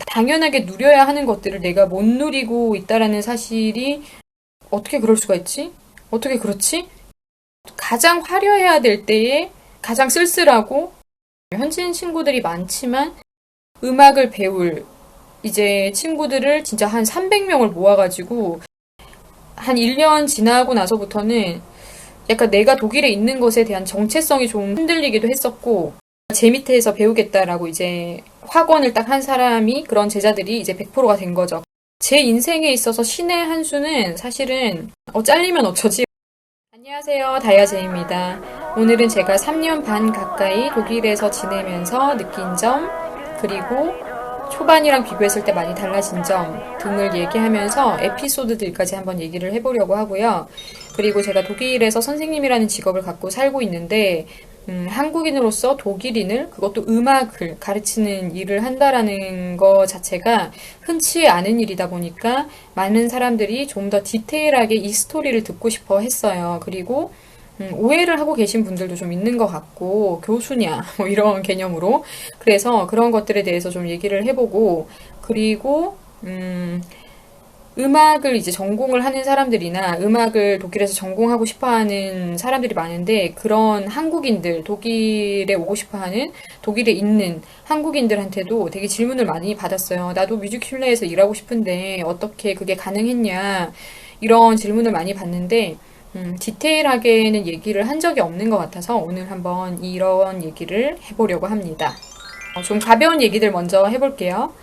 당연하게 누려야 하는 것들을 내가 못 누리고 있다라는 사실이 어떻게 그럴 수가 있지? 어떻게 그렇지? 가장 화려해야 될 때에 가장 쓸쓸하고 현지인 친구들이 많지만 음악을 배울 이제 친구들을 진짜 한 300명을 모아가지고 한 1년 지나고 나서부터는 약간 내가 독일에 있는 것에 대한 정체성이 좀 흔들리기도 했었고 제 밑에서 배우겠다라고 이제 학원을 딱 한 사람이 그런 제자들이 이제 100%가 된 거죠. 제 인생에 있어서 신의 한 수는 사실은 잘리면 어쩌지? 안녕하세요. 다이아제입니다. 오늘은 제가 3년 반 가까이 독일에서 지내면서 느낀 점, 그리고 초반이랑 비교했을 때 많이 달라진 점 등을 얘기하면서 에피소드들까지 한번 얘기를 해보려고 하고요. 그리고 제가 독일에서 선생님이라는 직업을 갖고 살고 있는데 한국인으로서 독일인을, 그것도 음악을 가르치는 일을 한다라는 거 자체가 흔치 않은 일이다 보니까 많은 사람들이 좀 더 디테일하게 이 스토리를 듣고 싶어 했어요. 그리고 오해를 하고 계신 분들도 좀 있는 것 같고, 교수냐, 뭐 이런 개념으로. 그래서 그런 것들에 대해서 좀 얘기를 해보고, 그리고, 음악을 이제 전공을 하는 사람들이나 음악을 독일에서 전공하고 싶어 하는 사람들이 많은데, 그런 한국인들, 독일에 오고 싶어 하는, 독일에 있는 한국인들한테도 되게 질문을 많이 받았어요. 나도 뮤직슐레에서 일하고 싶은데 어떻게 그게 가능했냐, 이런 질문을 많이 받는데, 디테일하게는 얘기를 한 적이 없는 것 같아서 오늘 한번 이런 얘기를 해보려고 합니다. 좀 가벼운 얘기들 먼저 해볼게요.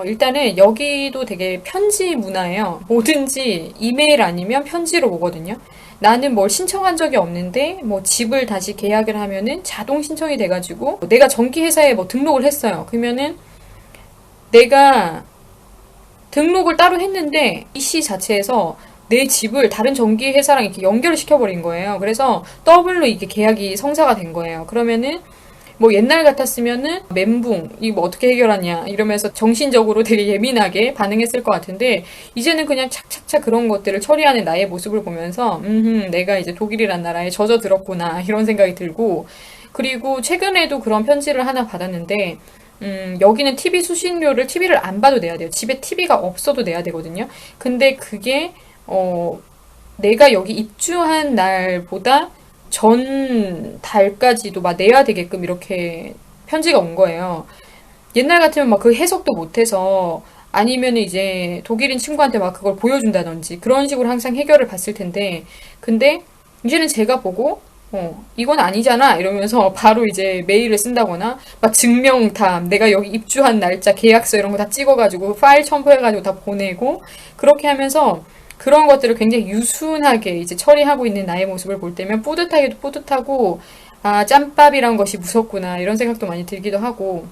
일단은 여기도 되게 편지 문화예요. 뭐든지 이메일 아니면 편지로 오거든요. 나는 뭘 신청한 적이 없는데 뭐 집을 다시 계약을 하면은 자동 신청이 돼가지고 내가 전기회사에 뭐 등록을 했어요. 그러면은 내가 등록을 따로 했는데 이 시 자체에서 내 집을 다른 전기회사랑 이렇게 연결을 시켜버린 거예요. 그래서 더블로 이게 계약이 성사가 된 거예요. 그러면은 뭐 옛날 같았으면은 멘붕, 이거 뭐 어떻게 해결하냐 이러면서 정신적으로 되게 예민하게 반응했을 것 같은데 이제는 그냥 착착착 그런 것들을 처리하는 나의 모습을 보면서 내가 이제 독일이란 나라에 젖어들었구나 이런 생각이 들고, 그리고 최근에도 그런 편지를 하나 받았는데 여기는 TV 수신료를 TV를 안 봐도 내야 돼요. 집에 TV가 없어도 내야 되거든요. 근데 그게 내가 여기 입주한 날보다 전 달까지도 막 내야 되게끔 이렇게 편지가 온 거예요. 옛날 같으면 막 그 해석도 못해서 아니면 이제 독일인 친구한테 막 그걸 보여준다든지 그런 식으로 항상 해결을 봤을 텐데, 근데 이제는 제가 보고 이건 아니잖아 이러면서 바로 이제 메일을 쓴다거나 막 증명담, 내가 여기 입주한 날짜, 계약서 이런 거 다 찍어가지고 파일 첨부해가지고 다 보내고, 그렇게 하면서 그런 것들을 굉장히 유순하게 이제 처리하고 있는 나의 모습을 볼 때면 뿌듯하기도 뿌듯하고, 아, 짬밥이란 것이 무섭구나 이런 생각도 많이 들기도 하고,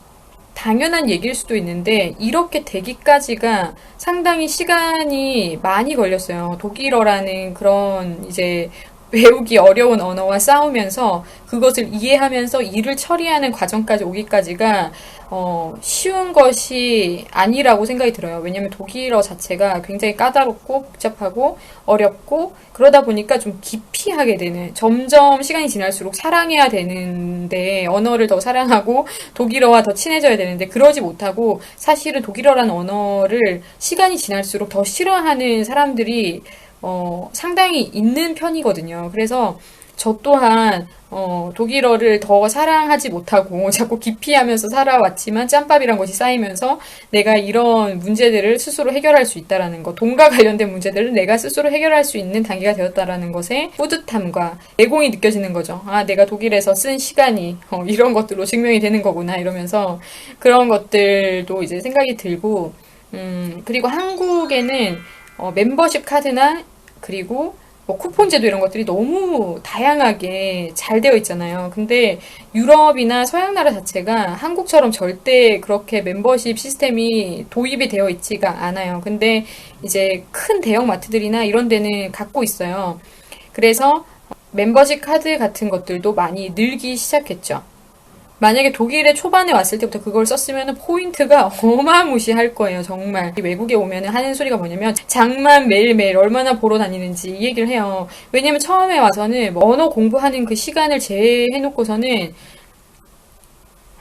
당연한 얘기일 수도 있는데 이렇게 되기까지가 상당히 시간이 많이 걸렸어요. 독일어라는 그런 이제 외우기 어려운 언어와 싸우면서 그것을 이해하면서 일을 처리하는 과정까지 오기까지가 쉬운 것이 아니라고 생각이 들어요. 왜냐면 독일어 자체가 굉장히 까다롭고 복잡하고 어렵고 그러다 보니까 좀 깊이 하게 되는, 점점 시간이 지날수록 사랑해야 되는데 언어를 더 사랑하고 독일어와 더 친해져야 되는데 그러지 못하고, 사실은 독일어라는 언어를 시간이 지날수록 더 싫어하는 사람들이 상당히 있는 편이거든요. 그래서 저 또한 독일어를 더 사랑하지 못하고 자꾸 기피하면서 살아왔지만 짬밥이란 것이 쌓이면서 내가 이런 문제들을 스스로 해결할 수 있다라는 것, 돈과 관련된 문제들을 내가 스스로 해결할 수 있는 단계가 되었다라는 것에 뿌듯함과 내공이 느껴지는 거죠. 아, 내가 독일에서 쓴 시간이 이런 것들로 증명이 되는 거구나 이러면서 그런 것들도 이제 생각이 들고, 그리고 한국에는 멤버십 카드나 그리고 뭐 쿠폰제도 이런 것들이 너무 다양하게 잘 되어 있잖아요. 근데 유럽이나 서양 나라 자체가 한국처럼 절대 그렇게 멤버십 시스템이 도입이 되어 있지가 않아요. 근데 이제 큰 대형 마트들이나 이런 데는 갖고 있어요. 그래서 멤버십 카드 같은 것들도 많이 늘기 시작했죠. 만약에 독일에 초반에 왔을 때부터 그걸 썼으면 포인트가 어마무시할 거예요, 정말. 외국에 오면 하는 소리가 뭐냐면 장만 매일매일 얼마나 보러 다니는지 이 얘기를 해요. 왜냐면 처음에 와서는 뭐 언어 공부하는 그 시간을 제해놓고서는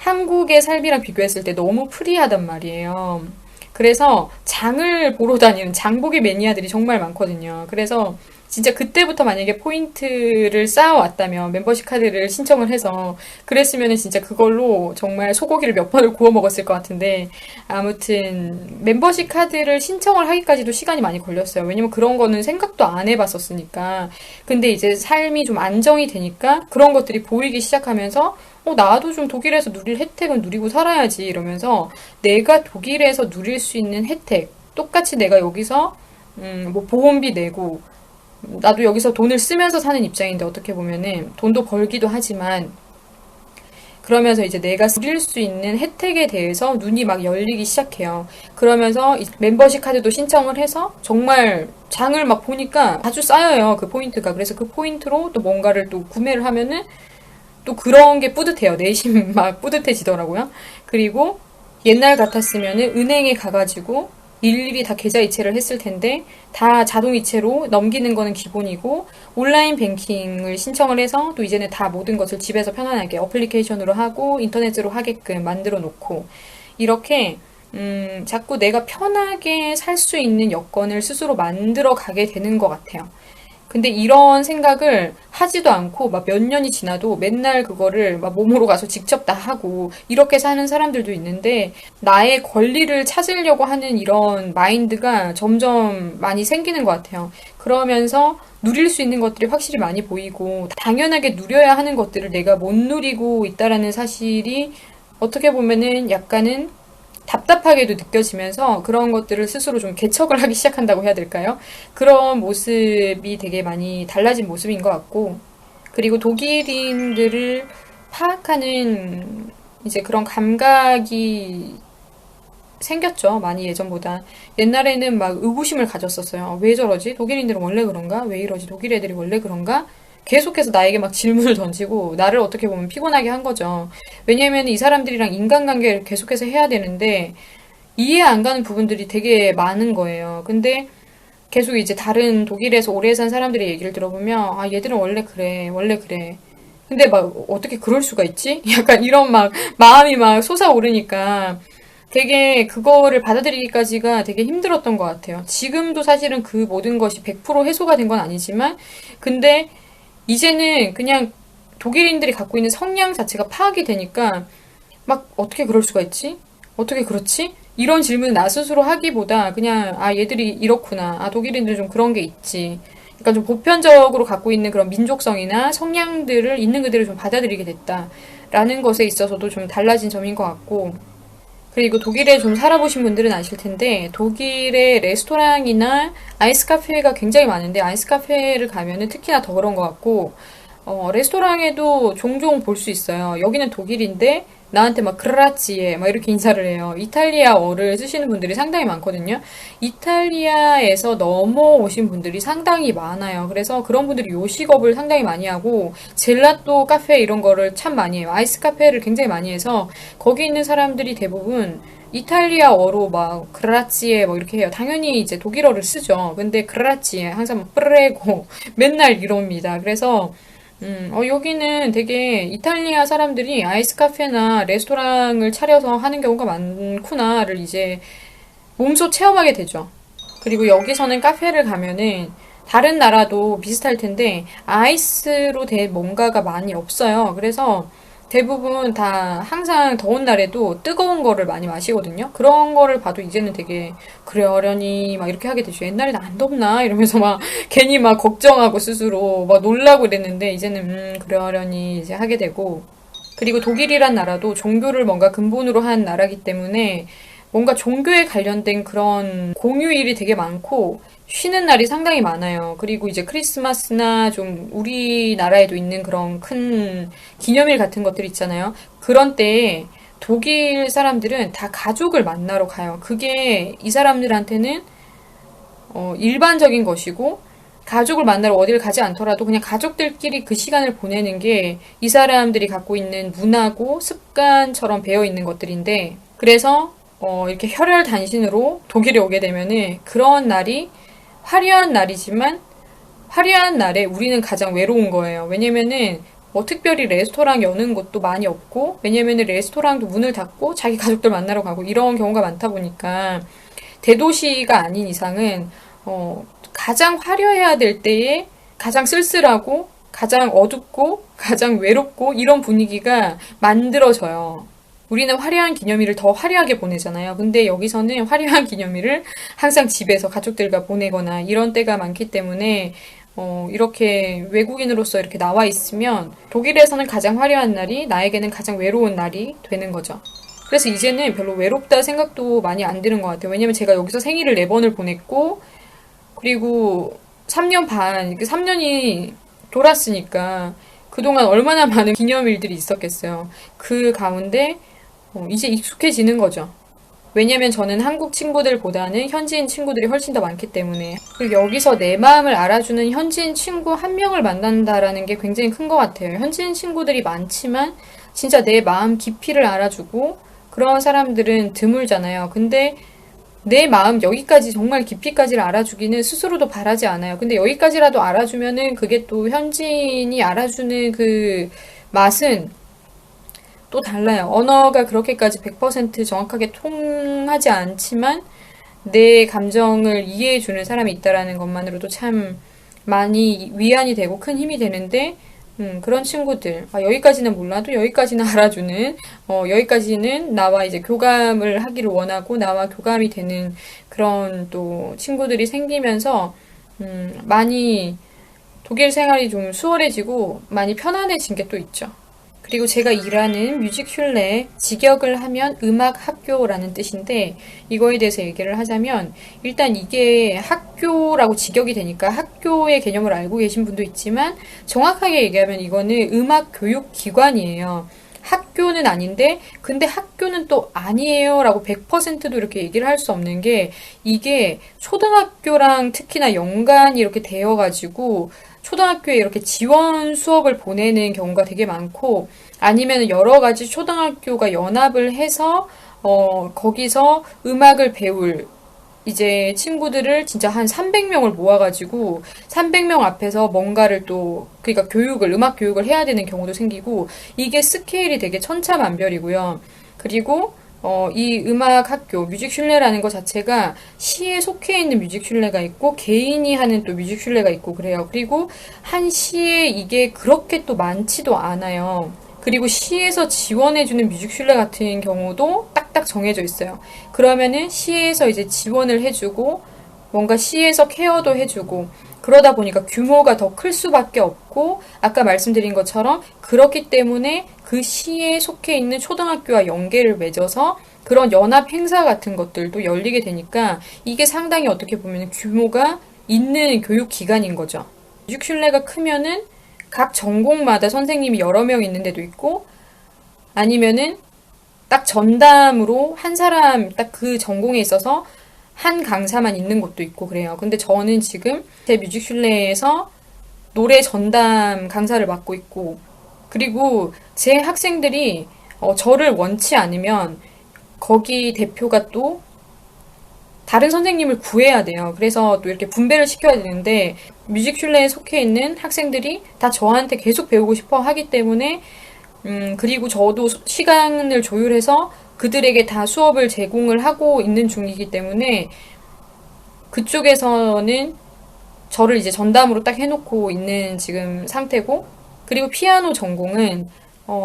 한국의 삶이랑 비교했을 때 너무 프리하단 말이에요. 그래서 장을 보러 다니는 장보기 매니아들이 정말 많거든요. 그래서 진짜 그때부터 만약에 포인트를 쌓아왔다면 멤버십 카드를 신청을 해서 그랬으면 진짜 그걸로 정말 소고기를 몇 번을 구워 먹었을 것 같은데 아무튼 멤버십 카드를 신청을 하기까지도 시간이 많이 걸렸어요. 왜냐면 그런 거는 생각도 안 해봤었으니까. 근데 이제 삶이 좀 안정이 되니까 그런 것들이 보이기 시작하면서 나도 좀 독일에서 누릴 혜택은 누리고 살아야지 이러면서 내가 독일에서 누릴 수 있는 혜택 똑같이 내가 여기서 뭐 보험비 내고 나도 여기서 돈을 쓰면서 사는 입장인데 어떻게 보면은 돈도 벌기도 하지만 그러면서 이제 내가 누릴 수 있는 혜택에 대해서 눈이 막 열리기 시작해요. 그러면서 멤버십 카드도 신청을 해서 정말 장을 막 보니까 아주 쌓여요. 그 포인트가. 그래서 그 포인트로 또 뭔가를 또 구매를 하면은 또 그런 게 뿌듯해요. 내심 막 뿌듯해지더라고요. 그리고 옛날 같았으면은 은행에 가가지고 일일이 다 계좌 이체를 했을 텐데 다 자동 이체로 넘기는 거는 기본이고 온라인 뱅킹을 신청을 해서 또 이제는 다 모든 것을 집에서 편안하게 어플리케이션으로 하고 인터넷으로 하게끔 만들어 놓고 이렇게 자꾸 내가 편하게 살 수 있는 여건을 스스로 만들어 가게 되는 것 같아요. 근데 이런 생각을 하지도 않고 막 몇 년이 지나도 맨날 그거를 막 몸으로 가서 직접 다 하고 이렇게 사는 사람들도 있는데 나의 권리를 찾으려고 하는 이런 마인드가 점점 많이 생기는 것 같아요. 그러면서 누릴 수 있는 것들이 확실히 많이 보이고 당연하게 누려야 하는 것들을 내가 못 누리고 있다라는 사실이 어떻게 보면은 약간은 답답하게도 느껴지면서 그런 것들을 스스로 좀 개척을 하기 시작한다고 해야 될까요? 그런 모습이 되게 많이 달라진 모습인 것 같고, 그리고 독일인들을 파악하는 이제 그런 감각이 생겼죠. 많이 예전보다. 옛날에는 막 의구심을 가졌었어요. 왜 저러지? 독일인들은 원래 그런가? 왜 이러지? 독일 애들이 원래 그런가? 계속해서 나에게 막 질문을 던지고 나를 어떻게 보면 피곤하게 한 거죠. 왜냐면 이 사람들이랑 인간관계를 계속해서 해야 되는데 이해 안 가는 부분들이 되게 많은 거예요. 근데 계속 이제 다른 독일에서 오래 산 사람들의 얘기를 들어보면 얘들은 원래 그래, 원래 그래. 근데 막 어떻게 그럴 수가 있지? 약간 이런 막 마음이 막 솟아오르니까 되게 그거를 받아들이기까지가 되게 힘들었던 것 같아요. 지금도 사실은 그 모든 것이 100% 해소가 된 건 아니지만 근데 이제는 그냥 독일인들이 갖고 있는 성향 자체가 파악이 되니까 막 어떻게 그럴 수가 있지? 어떻게 그렇지? 이런 질문을 나 스스로 하기보다 그냥 얘들이 이렇구나. 독일인들은 좀 그런 게 있지. 그러니까 좀 보편적으로 갖고 있는 그런 민족성이나 성향들을 있는 그대로 좀 받아들이게 됐다라는 것에 있어서도 좀 달라진 점인 것 같고 그리고 독일에 좀 살아보신 분들은 아실 텐데 독일의 레스토랑이나 아이스 카페가 굉장히 많은데 아이스 카페를 가면은 특히나 더 그런 것 같고 레스토랑에도 종종 볼 수 있어요. 여기는 독일인데 나한테 막 그라치에 막 이렇게 인사를 해요. 이탈리아어를 쓰시는 분들이 상당히 많거든요. 이탈리아에서 넘어오신 분들이 상당히 많아요. 그래서 그런 분들이 요식업을 상당히 많이 하고 젤라또 카페 이런 거를 참 많이 해요. 아이스 카페를 굉장히 많이 해서 거기 있는 사람들이 대부분 이탈리아어로 막 그라치에 뭐 이렇게 해요. 당연히 이제 독일어를 쓰죠. 근데 그라치에 항상 막 프레고 맨날 이럽니다. 그래서 여기는 되게 이탈리아 사람들이 아이스 카페나 레스토랑을 차려서 하는 경우가 많구나를 이제 몸소 체험하게 되죠. 그리고 여기서는 카페를 가면은 다른 나라도 비슷할 텐데 아이스로 된 뭔가가 많이 없어요. 그래서 대부분 다 항상 더운 날에도 뜨거운 거를 많이 마시거든요. 그런 거를 봐도 이제는 되게 그러려니 막 이렇게 하게 되죠. 옛날에는 안 덥나 이러면서 막 괜히 막 걱정하고 스스로 막 놀라고 그랬는데 이제는 그러려니 이제 하게 되고 그리고 독일이란 나라도 종교를 뭔가 근본으로 한 나라기 때문에 뭔가 종교에 관련된 그런 공휴일이 되게 많고 쉬는 날이 상당히 많아요. 그리고 이제 크리스마스나 좀 우리나라에도 있는 그런 큰 기념일 같은 것들 있잖아요. 그런 때에 독일 사람들은 다 가족을 만나러 가요. 그게 이 사람들한테는 일반적인 것이고 가족을 만나러 어디를 가지 않더라도 그냥 가족들끼리 그 시간을 보내는 게 이 사람들이 갖고 있는 문화고 습관처럼 배어 있는 것들인데 그래서 이렇게 혈혈단신으로 독일에 오게 되면은 그런 날이 화려한 날이지만 화려한 날에 우리는 가장 외로운 거예요. 왜냐면은 뭐 특별히 레스토랑 여는 곳도 많이 없고, 왜냐면은 레스토랑도 문을 닫고 자기 가족들 만나러 가고 이런 경우가 많다 보니까 대도시가 아닌 이상은 가장 화려해야 될 때에 가장 쓸쓸하고 가장 어둡고 가장 외롭고 이런 분위기가 만들어져요. 우리는 화려한 기념일을 더 화려하게 보내잖아요. 근데 여기서는 화려한 기념일을 항상 집에서 가족들과 보내거나 이런 때가 많기 때문에 이렇게 외국인으로서 이렇게 나와 있으면 독일에서는 가장 화려한 날이 나에게는 가장 외로운 날이 되는 거죠. 그래서 이제는 별로 외롭다 생각도 많이 안 드는 것 같아요. 왜냐면 제가 여기서 생일을 4번을 보냈고, 그리고 3년 반, 3년이 돌았으니까 그동안 얼마나 많은 기념일들이 있었겠어요. 그 가운데 이제 익숙해지는 거죠. 왜냐면 저는 한국 친구들보다는 현지인 친구들이 훨씬 더 많기 때문에. 그리고 여기서 내 마음을 알아주는 현지인 친구 한 명을 만난다라는 게 굉장히 큰 것 같아요. 현지인 친구들이 많지만 진짜 내 마음 깊이를 알아주고 그런 사람들은 드물잖아요. 근데 내 마음 여기까지 정말 깊이까지를 알아주기는 스스로도 바라지 않아요. 근데 여기까지라도 알아주면은 그게 또 현지인이 알아주는 그 맛은 또 달라요. 언어가 그렇게까지 100% 정확하게 통하지 않지만 내 감정을 이해해주는 사람이 있다라는 것만으로도 참 많이 위안이 되고 큰 힘이 되는데, 그런 친구들, 여기까지는 몰라도 여기까지는 알아주는, 여기까지는 나와 이제 교감을 하기를 원하고 나와 교감이 되는 그런 또 친구들이 생기면서, 많이 독일 생활이 좀 수월해지고 많이 편안해진 게 또 있죠. 그리고 제가 일하는 뮤직슐레, 직역을 하면 음악 학교라는 뜻인데, 이거에 대해서 얘기를 하자면, 일단 이게 학교라고 직역이 되니까 학교의 개념을 알고 계신 분도 있지만, 정확하게 얘기하면 이거는 음악 교육 기관이에요. 학교는 아닌데, 근데 학교는 또 아니에요 라고 100%도 이렇게 얘기를 할 수 없는 게, 이게 초등학교랑 특히나 연관이 이렇게 되어가지고, 초등학교에 이렇게 지원 수업을 보내는 경우가 되게 많고, 아니면 여러 가지 초등학교가 연합을 해서, 거기서 음악을 배울, 이제 친구들을 진짜 한 300명을 모아가지고, 300명 앞에서 뭔가를 또, 그러니까 음악 교육을 해야 되는 경우도 생기고, 이게 스케일이 되게 천차만별이고요. 그리고, 이 음악 학교, 뮤직슐레라는 것 자체가 시에 속해 있는 뮤직슐레가 있고 개인이 하는 또 뮤직슐레가 있고 그래요. 그리고 한 시에 이게 그렇게 또 많지도 않아요. 그리고 시에서 지원해주는 뮤직슐레 같은 경우도 딱딱 정해져 있어요. 그러면은 시에서 이제 지원을 해주고 뭔가 시에서 케어도 해주고 그러다 보니까 규모가 더 클 수밖에 없고 아까 말씀드린 것처럼 그렇기 때문에 그 시에 속해 있는 초등학교와 연계를 맺어서 그런 연합 행사 같은 것들도 열리게 되니까 이게 상당히 어떻게 보면 규모가 있는 교육기관인 거죠. 뮤직슐레가 크면은 각 전공마다 선생님이 여러 명 있는 데도 있고 아니면은 딱 전담으로 한 사람 딱 그 전공에 있어서 한 강사만 있는 곳도 있고 그래요. 근데 저는 지금 제 뮤직슐레에서 노래 전담 강사를 맡고 있고 그리고 제 학생들이 저를 원치 않으면 거기 대표가 또 다른 선생님을 구해야 돼요. 그래서 또 이렇게 분배를 시켜야 되는데 뮤직슐레에 속해 있는 학생들이 다 저한테 계속 배우고 싶어 하기 때문에 그리고 저도 시간을 조율해서 그들에게 다 수업을 제공을 하고 있는 중이기 때문에 그쪽에서는 저를 이제 전담으로 딱 해놓고 있는 지금 상태고 그리고 피아노 전공은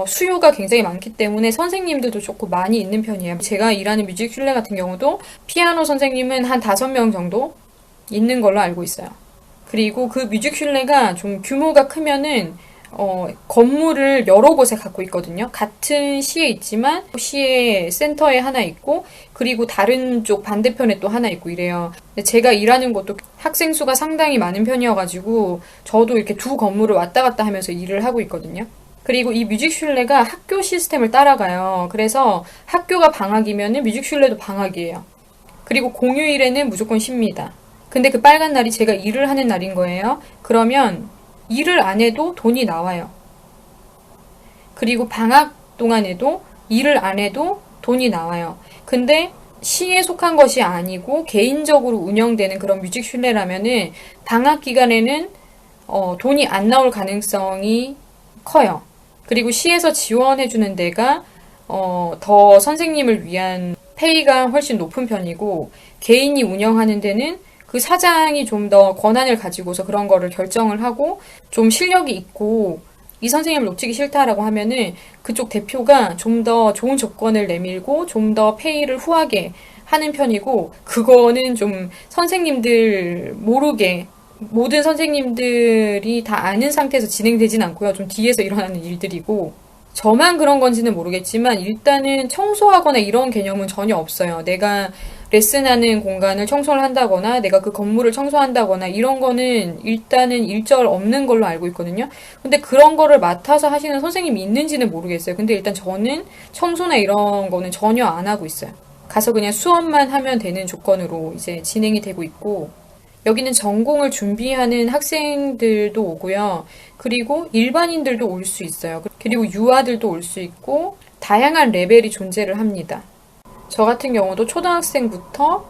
수요가 굉장히 많기 때문에 선생님들도 조금 많이 있는 편이에요. 제가 일하는 뮤직슐레 같은 경우도 피아노 선생님은 한 5명 정도 있는 걸로 알고 있어요. 그리고 그 뮤직슐레가 좀 규모가 크면은 건물을 여러 곳에 갖고 있거든요. 같은 시에 있지만 시의 센터에 하나 있고 그리고 다른 쪽 반대편에 또 하나 있고 이래요. 제가 일하는 곳도 학생 수가 상당히 많은 편이어가지고 저도 이렇게 두 건물을 왔다 갔다 하면서 일을 하고 있거든요. 그리고 이 뮤직슐레가 학교 시스템을 따라가요. 그래서 학교가 방학이면은 뮤직슐레도 방학이에요. 그리고 공휴일에는 무조건 쉽니다. 근데 그 빨간 날이 제가 일을 하는 날인 거예요. 그러면 일을 안 해도 돈이 나와요. 그리고 방학 동안에도 일을 안 해도 돈이 나와요. 근데 시에 속한 것이 아니고 개인적으로 운영되는 그런 뮤직슐레라면은 방학 기간에는 돈이 안 나올 가능성이 커요. 그리고 시에서 지원해주는 데가 더 선생님을 위한 페이가 훨씬 높은 편이고, 개인이 운영하는 데는 그 사장이 좀 더 권한을 가지고서 그런 거를 결정을 하고 좀 실력이 있고 이 선생님을 놓치기 싫다라고 하면은 그쪽 대표가 좀 더 좋은 조건을 내밀고 좀 더 페이를 후하게 하는 편이고, 그거는 좀 선생님들 모르게 모든 선생님들이 다 아는 상태에서 진행되진 않고요. 좀 뒤에서 일어나는 일들이고, 저만 그런 건지는 모르겠지만 일단은 청소하거나 이런 개념은 전혀 없어요. 내가 레슨하는 공간을 청소를 한다거나 내가 그 건물을 청소한다거나 이런 거는 일단은 일절 없는 걸로 알고 있거든요. 근데 그런 거를 맡아서 하시는 선생님이 있는지는 모르겠어요. 근데 일단 저는 청소나 이런 거는 전혀 안 하고 있어요. 가서 그냥 수업만 하면 되는 조건으로 이제 진행이 되고 있고, 여기는 전공을 준비하는 학생들도 오고요. 그리고 일반인들도 올 수 있어요. 그리고 유아들도 올 수 있고 다양한 레벨이 존재를 합니다. 저 같은 경우도 초등학생부터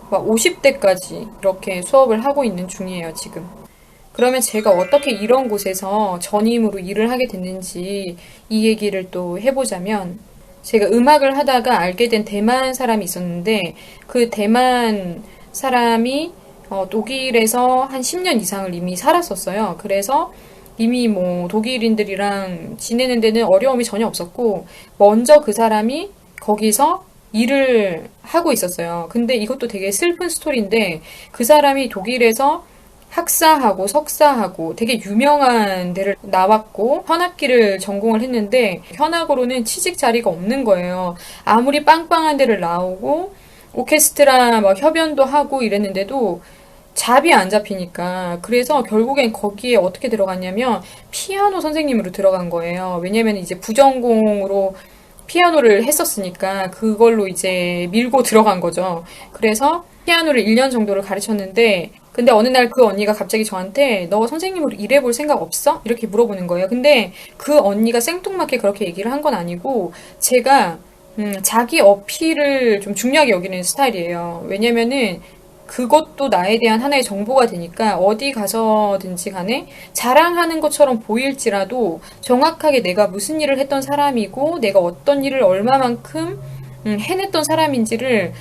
막 50대까지 이렇게 수업을 하고 있는 중이에요, 지금. 그러면 제가 어떻게 이런 곳에서 전임으로 일을 하게 됐는지 이 얘기를 또 해보자면, 제가 음악을 하다가 알게 된 대만 사람이 있었는데 그 대만 사람이 독일에서 한 10년 이상을 이미 살았었어요. 그래서 이미 뭐 독일인들이랑 지내는 데는 어려움이 전혀 없었고, 먼저 그 사람이 거기서 일을 하고 있었어요. 근데 이것도 되게 슬픈 스토리인데, 그 사람이 독일에서 학사하고 석사하고 되게 유명한 데를 나왔고 현악기를 전공을 했는데 현악으로는 취직 자리가 없는 거예요. 아무리 빵빵한 데를 나오고 오케스트라 막 협연도 하고 이랬는데도 잡이 안 잡히니까, 그래서 결국엔 거기에 어떻게 들어갔냐면 피아노 선생님으로 들어간 거예요. 왜냐면 이제 부전공으로 피아노를 했었으니까 그걸로 이제 밀고 들어간 거죠. 그래서 피아노를 1년 정도를 가르쳤는데, 근데 어느 날 그 언니가 갑자기 저한테 너 선생님으로 일해볼 생각 없어? 이렇게 물어보는 거예요. 근데 그 언니가 생뚱맞게 그렇게 얘기를 한 건 아니고, 제가 자기 어필을 좀 중요하게 여기는 스타일이에요. 왜냐면은 그것도 나에 대한 하나의 정보가 되니까 어디 가서든지 간에 자랑하는 것처럼 보일지라도 정확하게 내가 무슨 일을 했던 사람이고 내가 어떤 일을 얼마만큼 해냈던 사람인지를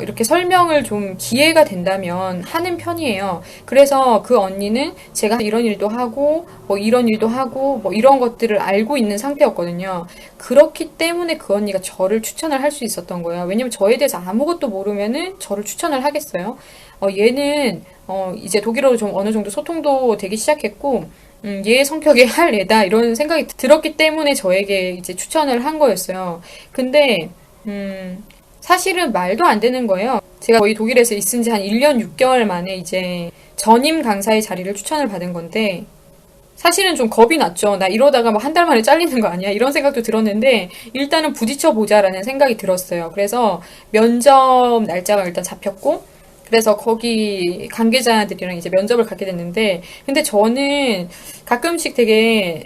이렇게 설명을 좀 기회가 된다면 하는 편이에요. 그래서 그 언니는 제가 이런 일도 하고, 뭐 이런 일도 하고, 뭐 이런 것들을 알고 있는 상태였거든요. 그렇기 때문에 그 언니가 저를 추천을 할 수 있었던 거예요. 왜냐면 저에 대해서 아무것도 모르면은 저를 추천을 하겠어요. 얘는, 이제 독일어로 좀 어느 정도 소통도 되기 시작했고, 얘 성격이 할 애다, 이런 생각이 들었기 때문에 저에게 이제 추천을 한 거였어요. 근데, 사실은 말도 안 되는 거예요. 제가 거의 독일에서 있은 지 한 1년 6개월 만에 이제 전임 강사의 자리를 추천을 받은 건데, 사실은 좀 겁이 났죠. 나 이러다가 막 한 달 만에 잘리는 거 아니야? 이런 생각도 들었는데, 일단은 부딪혀 보자라는 생각이 들었어요. 그래서 면접 날짜가 일단 잡혔고, 그래서 거기 관계자들이랑 이제 면접을 갖게 됐는데, 근데 저는 가끔씩 되게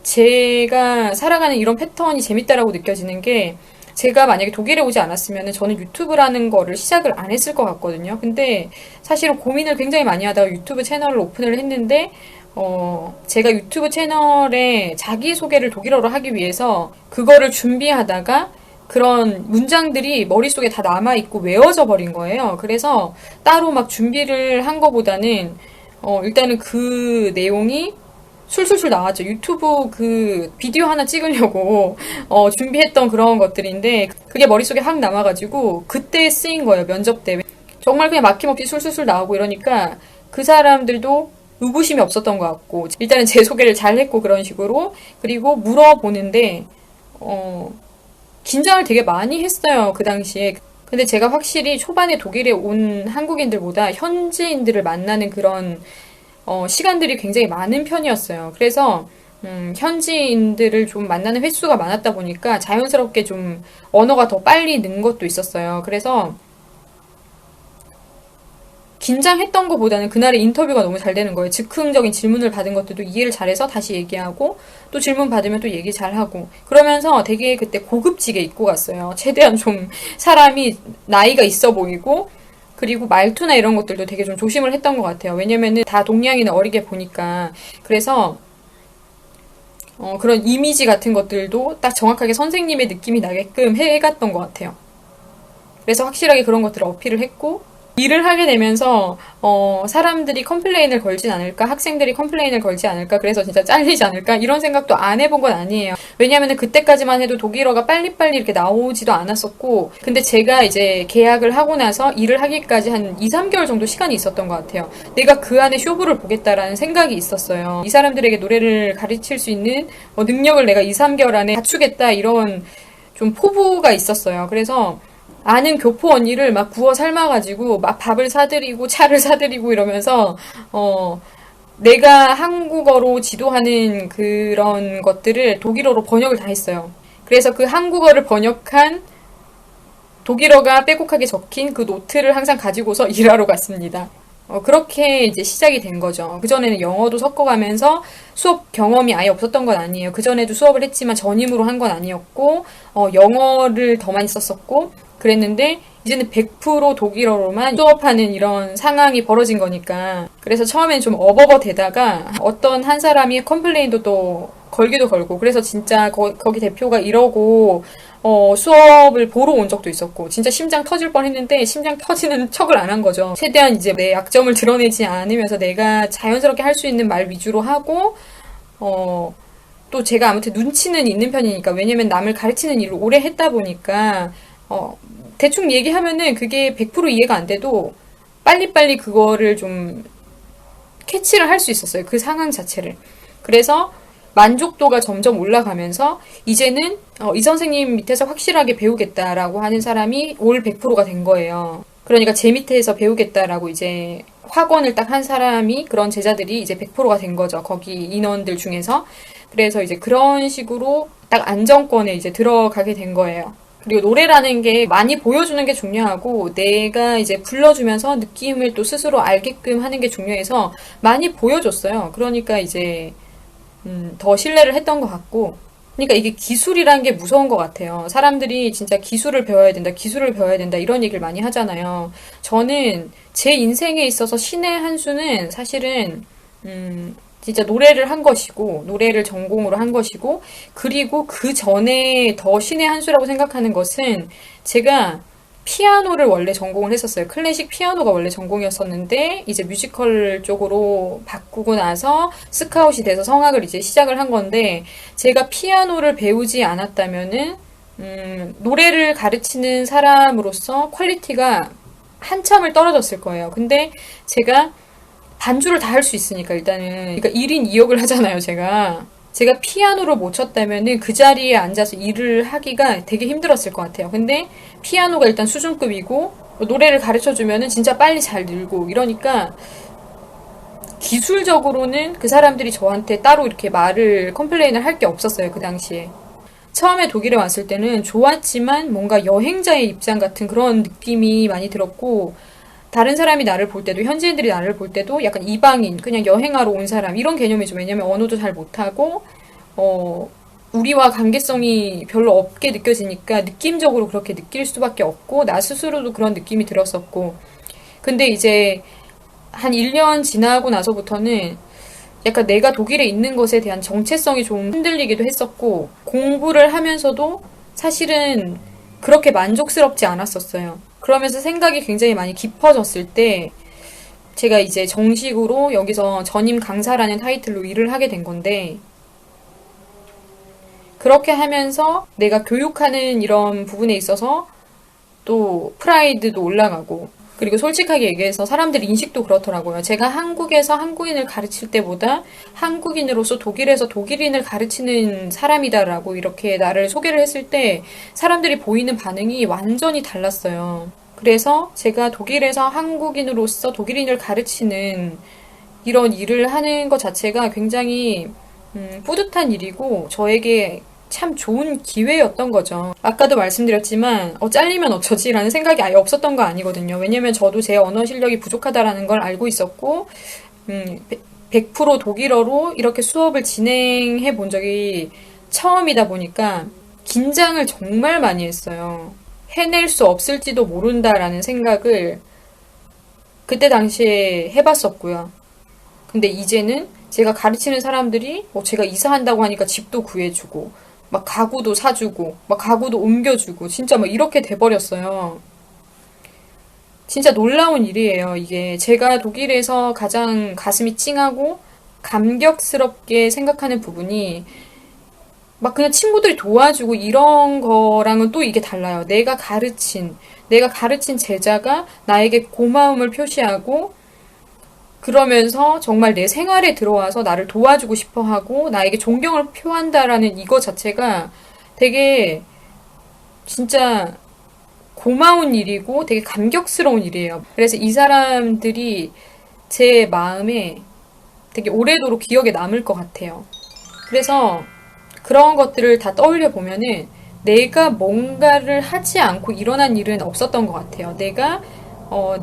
제가 살아가는 이런 패턴이 재밌다라고 느껴지는 게, 제가 만약에 독일에 오지 않았으면 저는 유튜브라는 거를 시작을 안 했을 것 같거든요. 근데 사실은 고민을 굉장히 많이 하다가 유튜브 채널을 오픈을 했는데, 제가 유튜브 채널에 자기소개를 독일어로 하기 위해서 그거를 준비하다가 그런 문장들이 머릿속에 다 남아있고 외워져 버린 거예요. 그래서 따로 막 준비를 한 거보다는, 일단은 그 내용이 술술술 나왔죠. 유튜브 그 비디오 하나 찍으려고 준비했던 그런 것들인데 그게 머릿속에 확 남아가지고 그때 쓰인 거예요. 면접 때. 정말 그냥 막힘없이 술술술 나오고 이러니까 그 사람들도 의구심이 없었던 것 같고, 일단은 제 소개를 잘 했고 그런 식으로. 그리고 물어보는데 긴장을 되게 많이 했어요, 그 당시에. 근데 제가 확실히 초반에 독일에 온 한국인들보다 현지인들을 만나는 그런 시간들이 굉장히 많은 편이었어요. 그래서 현지인들을 좀 만나는 횟수가 많았다 보니까 자연스럽게 좀 언어가 더 빨리 는 것도 있었어요. 그래서 긴장했던 것보다는 그날의 인터뷰가 너무 잘 되는 거예요. 즉흥적인 질문을 받은 것들도 이해를 잘해서 다시 얘기하고, 또 질문 받으면 또 얘기 잘하고, 그러면서 되게 그때 고급지게 입고 갔어요. 최대한 좀 사람이 나이가 있어 보이고, 그리고 말투나 이런 것들도 되게 좀 조심을 했던 것 같아요. 왜냐면은 다 동양인을 어리게 보니까. 그래서 그런 이미지 같은 것들도 딱 정확하게 선생님의 느낌이 나게끔 해갔던 것 같아요. 그래서 확실하게 그런 것들을 어필을 했고, 일을 하게 되면서 사람들이 컴플레인을 걸진 않을까, 학생들이 컴플레인을 걸지 않을까, 그래서 진짜 잘리지 않을까 이런 생각도 안 해본 건 아니에요. 왜냐하면 그때까지만 해도 독일어가 빨리빨리 이렇게 나오지도 않았었고, 근데 제가 이제 계약을 하고 나서 일을 하기까지 한 2, 3개월 정도 시간이 있었던 것 같아요. 내가 그 안에 쇼부를 보겠다라는 생각이 있었어요. 이 사람들에게 노래를 가르칠 수 있는 능력을 내가 2, 3개월 안에 갖추겠다, 이런 좀 포부가 있었어요. 그래서 아는 교포 언니를 막 구워 삶아가지고 막 밥을 사드리고 차를 사드리고 이러면서 내가 한국어로 지도하는 그런 것들을 독일어로 번역을 다 했어요. 그래서 그 한국어를 번역한 독일어가 빼곡하게 적힌 그 노트를 항상 가지고서 일하러 갔습니다. 그렇게 이제 시작이 된 거죠. 그전에는 영어도 섞어가면서 수업 경험이 아예 없었던 건 아니에요. 그전에도 수업을 했지만 전임으로 한 건 아니었고, 영어를 더 많이 썼었고, 그랬는데, 이제는 100% 독일어로만 수업하는 이런 상황이 벌어진 거니까. 그래서 처음엔 좀 어버버 되다가 어떤 한 사람이 컴플레인도 또 걸기도 걸고, 그래서 진짜 거기 대표가 이러고, 수업을 보러 온 적도 있었고, 진짜 심장 터질 뻔 했는데, 심장 터지는 척을 안 한 거죠. 최대한 이제 내 약점을 드러내지 않으면서 내가 자연스럽게 할 수 있는 말 위주로 하고, 또 제가 아무튼 눈치는 있는 편이니까, 왜냐면 남을 가르치는 일을 오래 했다 보니까, 대충 얘기하면은 그게 100% 이해가 안 돼도, 빨리빨리 그거를 좀 캐치를 할 수 있었어요. 그 상황 자체를. 그래서, 만족도가 점점 올라가면서 이제는 이 선생님 밑에서 확실하게 배우겠다라고 하는 사람이 올 100%가 된 거예요. 그러니까 제 밑에서 배우겠다라고 이제 확언을 딱 한 사람이, 그런 제자들이 이제 100%가 된 거죠. 거기 인원들 중에서. 그래서 이제 그런 식으로 딱 안정권에 이제 들어가게 된 거예요. 그리고 노래라는 게 많이 보여주는 게 중요하고, 내가 이제 불러주면서 느낌을 또 스스로 알게끔 하는 게 중요해서 많이 보여줬어요. 그러니까 이제 더 신뢰를 했던 것 같고, 그러니까 이게 기술이란 게 무서운 것 같아요. 사람들이 진짜 기술을 배워야 된다, 기술을 배워야 된다 이런 얘기를 많이 하잖아요. 저는 제 인생에 있어서 신의 한 수는 사실은 진짜 노래를 한 것이고, 노래를 전공으로 한 것이고, 그리고 그 전에 더 신의 한 수라고 생각하는 것은, 제가 피아노를 원래 전공을 했었어요. 클래식 피아노가 원래 전공이었었는데, 이제 뮤지컬 쪽으로 바꾸고 나서 스카웃이 돼서 성악을 이제 시작을 한 건데, 제가 피아노를 배우지 않았다면은, 노래를 가르치는 사람으로서 퀄리티가 한참을 떨어졌을 거예요. 근데 제가 반주를 다 할 수 있으니까, 일단은. 그러니까 1인 2역을 하잖아요, 제가 피아노를 못 쳤다면은 그 자리에 앉아서 일을 하기가 되게 힘들었을 것 같아요. 근데 피아노가 일단 수준급이고, 노래를 가르쳐주면은 진짜 빨리 잘 늘고, 이러니까 기술적으로는 그 사람들이 저한테 따로 이렇게 컴플레인을 할 게 없었어요, 그 당시에. 처음에 독일에 왔을 때는 좋았지만 뭔가 여행자의 입장 같은 그런 느낌이 많이 들었고, 다른 사람이 나를 볼 때도, 현지인들이 나를 볼 때도 약간 이방인, 그냥 여행하러 온 사람, 이런 개념이죠. 왜냐면 언어도 잘 못하고, 우리와 관계성이 별로 없게 느껴지니까 느낌적으로 그렇게 느낄 수밖에 없고, 나 스스로도 그런 느낌이 들었었고. 근데 이제 한 1년 지나고 나서부터는 약간 내가 독일에 있는 것에 대한 정체성이 좀 흔들리기도 했었고, 공부를 하면서도 사실은 그렇게 만족스럽지 않았었어요. 그러면서 생각이 굉장히 많이 깊어졌을 때, 제가 이제 정식으로 여기서 전임 강사라는 타이틀로 일을 하게 된 건데, 그렇게 하면서 내가 교육하는 이런 부분에 있어서 또 프라이드도 올라가고, 그리고 솔직하게 얘기해서 사람들 인식도 그렇더라고요. 제가 한국에서 한국인을 가르칠 때보다 한국인으로서 독일에서 독일인을 가르치는 사람이다라고 이렇게 나를 소개를 했을 때 사람들이 보이는 반응이 완전히 달랐어요. 그래서 제가 독일에서 한국인으로서 독일인을 가르치는 이런 일을 하는 것 자체가 굉장히 뿌듯한 일이고, 저에게 참 좋은 기회였던 거죠. 아까도 말씀드렸지만 잘리면 어쩌지라는 생각이 아예 없었던 거 아니거든요. 왜냐면 저도 제 언어 실력이 부족하다라는 걸 알고 있었고, 100% 독일어로 이렇게 수업을 진행해 본 적이 처음이다 보니까 긴장을 정말 많이 했어요. 해낼 수 없을지도 모른다라는 생각을 그때 당시에 해봤었고요. 근데 이제는 제가 가르치는 사람들이 제가 이사한다고 하니까 집도 구해주고 막 가구도 사주고 막 가구도 옮겨주고 진짜 막 이렇게 돼버렸어요. 진짜 놀라운 일이에요. 이게 제가 독일에서 가장 가슴이 찡하고 감격스럽게 생각하는 부분이 막 그냥 친구들이 도와주고 이런 거랑은 또 이게 달라요. 내가 가르친 제자가 나에게 고마움을 표시하고 그러면서 정말 내 생활에 들어와서 나를 도와주고 싶어 하고 나에게 존경을 표한다라는 이거 자체가 되게 진짜 고마운 일이고 되게 감격스러운 일이에요. 그래서 이 사람들이 제 마음에 되게 오래도록 기억에 남을 것 같아요. 그래서 그런 것들을 다 떠올려 보면은 내가 뭔가를 하지 않고 일어난 일은 없었던 것 같아요. 내가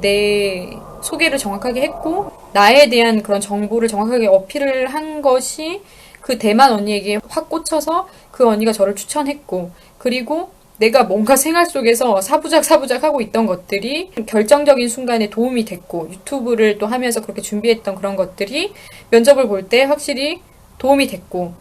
내 소개를 정확하게 했고 나에 대한 그런 정보를 정확하게 어필을 한 것이 그 대만 언니에게 확 꽂혀서 그 언니가 저를 추천했고 그리고 내가 뭔가 생활 속에서 사부작 하고 있던 것들이 결정적인 순간에 도움이 됐고 유튜브를 또 하면서 그렇게 준비했던 그런 것들이 면접을 볼 때 확실히 도움이 됐고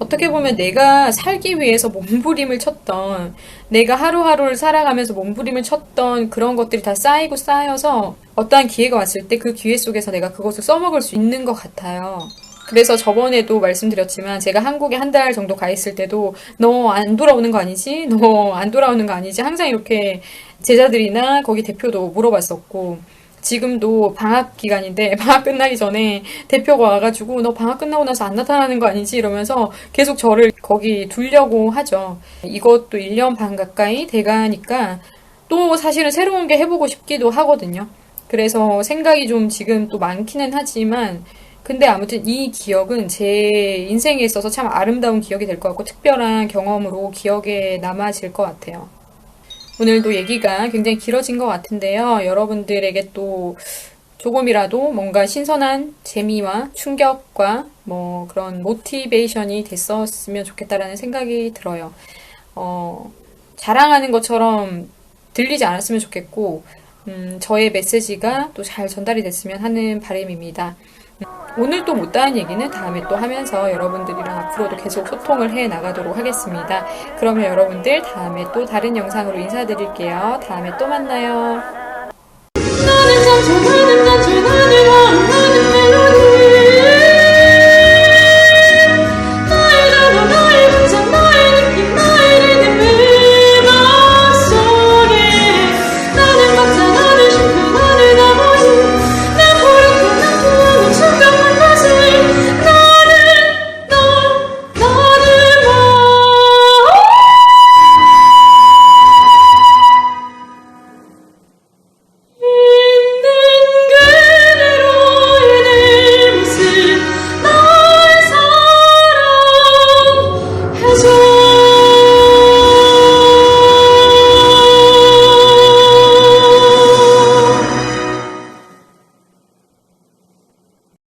어떻게 보면 내가 살기 위해서 몸부림을 쳤던 내가 하루하루를 살아가면서 몸부림을 쳤던 그런 것들이 다 쌓이고 쌓여서 어떠한 기회가 왔을 때 그 기회 속에서 내가 그것을 써먹을 수 있는 것 같아요. 그래서 저번에도 말씀드렸지만 제가 한국에 한 달 정도 가 있을 때도 너 안 돌아오는 거 아니지? 너 안 돌아오는 거 아니지? 항상 이렇게 제자들이나 거기 대표도 물어봤었고 지금도 방학 기간인데 방학 끝나기 전에 대표가 와가지고 너 방학 끝나고 나서 안 나타나는 거 아니지? 이러면서 계속 저를 거기 두려고 하죠. 이것도 1년 반 가까이 돼가니까 또 사실은 새로운 게 해보고 싶기도 하거든요. 그래서 생각이 좀 지금 또 많기는 하지만 근데 아무튼 이 기억은 제 인생에 있어서 참 아름다운 기억이 될 것 같고 특별한 경험으로 기억에 남아질 것 같아요. 오늘도 얘기가 굉장히 길어진 것 같은데요. 여러분들에게 또 조금이라도 뭔가 신선한 재미와 충격과 뭐 그런 모티베이션이 됐었으면 좋겠다라는 생각이 들어요. 자랑하는 것처럼 들리지 않았으면 좋겠고, 저의 메시지가 또 잘 전달이 됐으면 하는 바람입니다. 오늘 또 못다한 얘기는 다음에 또 하면서 여러분들이랑 앞으로도 계속 소통을 해 나가도록 하겠습니다. 그러면 여러분들 다음에 또 다른 영상으로 인사드릴게요. 다음에 또 만나요. 너는 참 좋아.